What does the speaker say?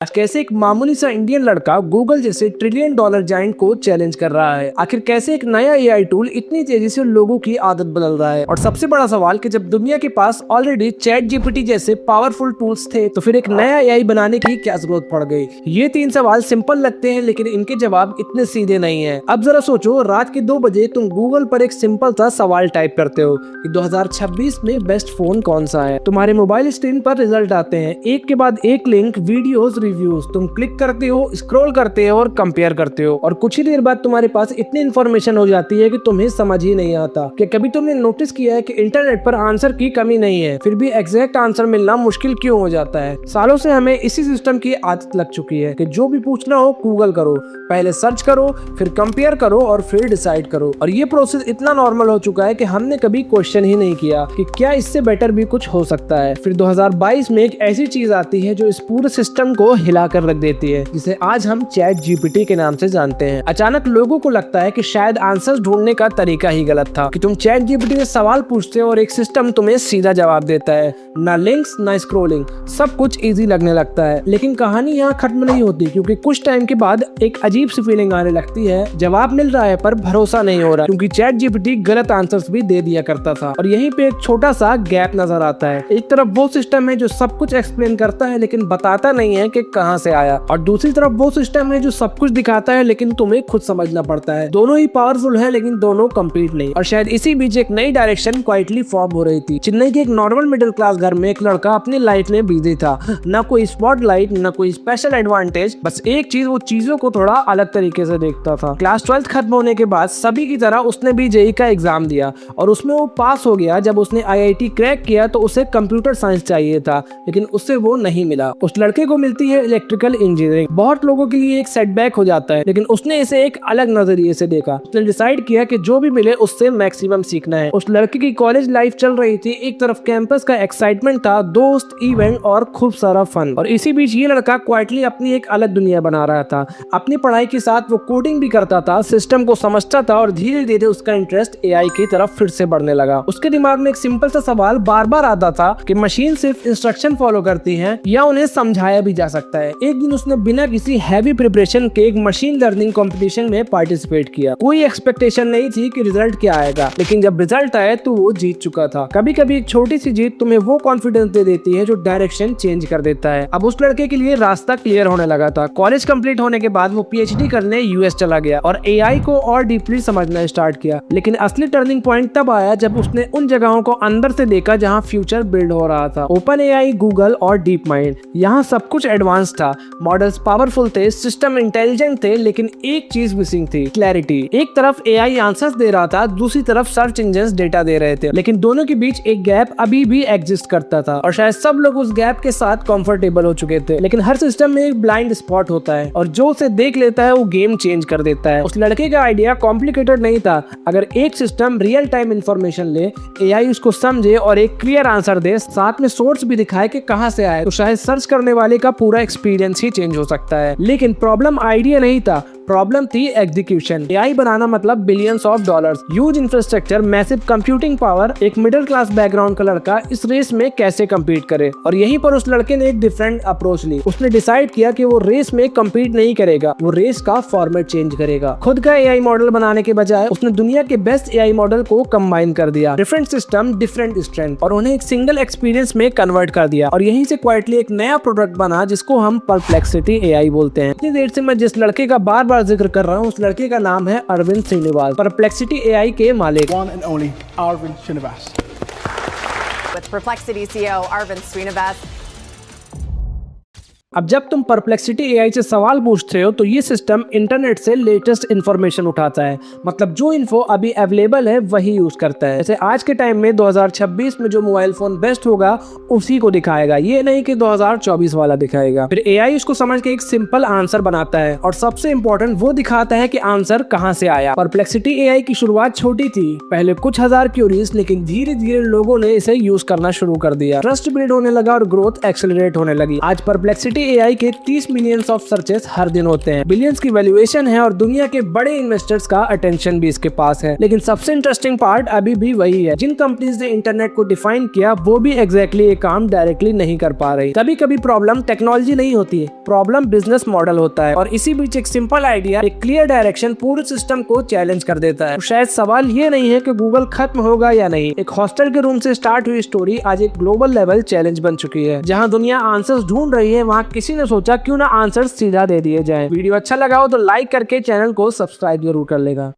आज कैसे एक मामूली सा इंडियन लड़का गूगल जैसे ट्रिलियन डॉलर जायंट को चैलेंज कर रहा है। आखिर कैसे एक नया एआई टूल इतनी तेजी से लोगों की आदत बदल रहा है। और सबसे बड़ा सवाल कि जब दुनिया के पास ऑलरेडी चैट जीपीटी जैसे पावरफुल टूल्स थे तो फिर एक नया एआई बनाने की क्या जरूरत पड़ गई। ये 3 सवाल सिंपल लगते हैं लेकिन इनके जवाब इतने सीधे नहीं है। अब जरा सोचो, रात के 2 बजे तुम गूगल पर एक सिंपल सा सवाल टाइप करते हो कि 2026 में बेस्ट फोन कौन सा है। तुम्हारे मोबाइल स्क्रीन पर रिजल्ट आते हैं, एक के बाद एक लिंक, वीडियोस, रिव्यूज। तुम क्लिक करते हो, स्क्रॉल करते हो और कंपेयर करते हो और कुछ ही देर बाद तुम्हारे पास इतनी इन्फॉर्मेशन हो जाती है कि तुम्हें समझ ही नहीं आता। कि कभी तुमने नोटिस किया है कि इंटरनेट पर आंसर की कमी नहीं है, फिर भी एग्जैक्ट आंसर मिलना मुश्किल क्यों हो जाता है। सालों से हमें इसी सिस्टम की आदत लग चुकी है कि जो भी पूछना हो गूगल करो, पहले सर्च करो, फिर कंपेयर करो और फिर डिसाइड करो। और ये प्रोसेस इतना नॉर्मल हो चुका है कि हमने कभी क्वेश्चन ही नहीं किया कि क्या इससे बेटर भी कुछ हो सकता है। फिर 2022 में एक ऐसी चीज आती है जो इस पूरे सिस्टम को हिला कर रख देती है, जिसे आज हम चैट जीपीटी के नाम से जानते हैं। अचानक लोगों को लगता है कि शायद आंसर्स ढूंढने का तरीका ही गलत था, कि तुम चैट जीपीटी से सवाल पूछते हो और एक सिस्टम तुम्हें सीधा जवाब देता है, ना लिंक्स ना स्क्रॉलिंग, सब कुछ इजी लगने लगता है। लेकिन कहानी यहाँ खत्म नहीं होती, क्योंकि कुछ टाइम के बाद एक अजीब सी फीलिंग आने लगती है। जवाब मिल रहा है पर भरोसा नहीं हो रहा, क्योंकि चैट जीपीटी गलत आंसर्स भी दे दिया करता था। और यहीं पे एक छोटा सा गैप नजर आता है। एक तरफ वो सिस्टम है जो सब कुछ एक्सप्लेन करता है लेकिन बताता नहीं है कि कहाँ से आया, और दूसरी तरफ वो सिस्टम है जो सब कुछ दिखाता है लेकिन तुम्हें खुद समझना पड़ता है। दोनों ही पावरफुल है लेकिन दोनों कंप्लीट नहीं। और शायद इसी बीच एक नई डायरेक्शन क्वाइटली फॉर्म हो रही थी। चेन्नई के एक नॉर्मल मिडिल क्लास घर में एक लड़का अपनी लाइफ में बिजी था। ना कोई स्पॉटलाइट, ना कोई स्पेशल एडवांटेज, बस एक चीज, वो चीजों को थोड़ा अलग तरीके से देखता था। क्लास 12th खत्म होने के बाद सभी की तरह उसने भी जेईई का एग्जाम दिया और उसमें वो पास हो गया। जब उसने आईआईटी क्रैक किया तो उसे कंप्यूटर साइंस चाहिए था, लेकिन उससे वो नहीं मिला। उस लड़के को मिलती है इलेक्ट्रिकल इंजीनियरिंग। बहुत लोगों के लिए एक सेटबैक हो जाता है, लेकिन उसने इसे एक अलग नजरिए से देखा। उसने डिसाइड किया कि जो भी मिले उससे मैक्सिमम सीखना है। उस लड़के की कॉलेज लाइफ चल रही थी, एक तरफ कैंपस का एक्साइटमेंट था, दोस्त, इवेंट और खूब सारा फन। और इसी बीच ये लड़का क्वाइटली अपनी एक अलग दुनिया बना रहा था। अपनी पढ़ाई के साथ वो कोडिंग भी करता था, सिस्टम को समझता था और धीरे धीरे उसका इंटरेस्ट एआई की तरफ फिर से बढ़ने लगा। उसके दिमाग में एक सिंपल सा सवाल बार बार आता था कि मशीन सिर्फ इंस्ट्रक्शन फॉलो करती है या उन्हें समझाया भी जा सकता है। एक दिन उसने बिना किसी हैवी प्रिपरेशन के एक मशीन लर्निंग कंपटीशन में पार्टिसिपेट किया। कोई एक्सपेक्टेशन नहीं थी कि रिजल्ट क्या आएगा, लेकिन जब रिजल्ट आया तो वो जीत चुका था। कभी कभी एक छोटी सी जीत तुम्हें वो कॉन्फिडेंस दे देती है जो डायरेक्शन चेंज कर देता है। अब उस लड़के के लिए रास्ता क्लियर होने लगा था। कॉलेज कंप्लीट होने के बाद वो पीएचडी करने यूएस चला गया और एआई को और डीपली समझना स्टार्ट किया। लेकिन असली टर्निंग पॉइंट तब आया जब उसने उन जगहों को अंदर से देखा जहाँ फ्यूचर बिल्ड हो रहा था। ओपन एआई, गूगल और डीप माइंड, यहाँ सब कुछ एडवांस था, मॉडल्स पावरफुल थे, सिस्टम इंटेलिजेंट थे, लेकिन एक चीज मिसिंग थी, क्लैरिटी। एक तरफ एआई आंसर्स दे रहा था, दूसरी तरफ सर्च इंजन्स डेटा दे रहे थे, लेकिन दोनों के बीच एक गैप अभी भी एग्जिस्ट करता था। और शायद सब लोग उस गैप के साथ कंफर्टेबल हो चुके थे। लेकिन हर सिस्टम में एक ब्लाइंड स्पॉट होता है और जो उसे देख लेता है वो गेम चेंज कर देता है। उस लड़के का आइडिया कॉम्प्लिकेटेड नहीं था। अगर एक सिस्टम रियल टाइम इंफॉर्मेशन ले, एआई उसको समझे और एक क्लियर आंसर दे, साथ में सोर्स भी दिखाए कि कहां से आए, तो शायद सर्च करने वाले का पूरा एक्सपीरियंस ही चेंज हो सकता है। लेकिन प्रॉब्लम आइडिया नहीं था, प्रॉब्लम थी एग्जीक्यूशन। एआई बनाना मतलब billions of dollars, huge infrastructure, massive computing power. एक मिडिल क्लास बैकग्राउंड का लड़का इस रेस में कैसे compete करे? और यहीं पर उस लड़के ने एक डिफरेंट अप्रोच ली। उसने डिसाइड किया कि वो रेस में compete नहीं करेगा, वो रेस का फॉर्मेट चेंज करेगा। खुद का एआई मॉडल बनाने के बजाय उसने दुनिया के बेस्ट एआई मॉडल को कंबाइन कर दिया, डिफरेंट सिस्टम, डिफरेंट स्ट्रेंथ, और उन्हें एक सिंगल एक्सपीरियंस में कन्वर्ट कर दिया। और यहीं से क्वाइटली एक नया प्रोडक्ट बना जिसको हम परप्लेक्सिटी एआई बोलते हैं। इतनी देर से मैं जिस लड़के का बार बार जिक्र कर रहा हूँ, उस लड़के का नाम है अरविंद श्रीनिवास, परप्लेक्सिटी एआई के मालिक। One and only Arvind Srinivas. With Perplexity CEO Arvind Srinivas. अब जब तुम परप्लेक्सिटी एआई से सवाल पूछते हो तो ये सिस्टम इंटरनेट से लेटेस्ट इन्फॉर्मेशन उठाता है। मतलब जो इन्फो अभी अवेलेबल है वही यूज करता है। जैसे आज के टाइम में 2026 में जो मोबाइल फोन बेस्ट होगा उसी को दिखाएगा, ये नहीं कि 2024 वाला दिखाएगा। फिर एआई उसको समझ के एक सिंपल आंसर बनाता है और सबसे इम्पोर्टेंट वो दिखाता है कि आंसर कहाँ से आया। परप्लेक्सिटी एआई की शुरुआत छोटी थी, पहले कुछ हजार क्यूरीज, लेकिन धीरे धीरे लोगों ने इसे यूज करना शुरू कर दिया। ट्रस्ट बिल्ड होने लगा और ग्रोथ एक्सेलरेट होने लगी। आज परप्लेक्सिटी जनरेटिव एआई के 30 मिलियंस ऑफ सर्चेस हर दिन होते हैं, बिलियंस की वैल्यूएशन है और दुनिया के बड़े इन्वेस्टर्स का अटेंशन भी इसके पास है। लेकिन सबसे इंटरेस्टिंग पार्ट अभी भी वही है, जिन कंपनीज ने इंटरनेट को डिफाइन किया वो भी एग्जैक्टली ये काम डायरेक्टली नहीं कर पा रही। कभी कभी प्रॉब्लम टेक्नोलॉजी नहीं होती है, प्रॉब्लम बिजनेस मॉडल होता है, और इसी बीच एक सिंपल आइडिया, एक क्लियर डायरेक्शन पूरे सिस्टम को चैलेंज कर देता है। तो शायद सवाल ये नहीं है कि गूगल खत्म होगा या नहीं, एक हॉस्टल के रूम से स्टार्ट हुई स्टोरी आज एक ग्लोबल लेवल चैलेंज बन चुकी है। जहां दुनिया आंसर्स ढूंढ रही है, वहां किसी ने सोचा क्यों ना आंसर्स सीधा दे दिए जाए। वीडियो अच्छा लगा हो तो लाइक करके चैनल को सब्सक्राइब जरूर कर लेगा।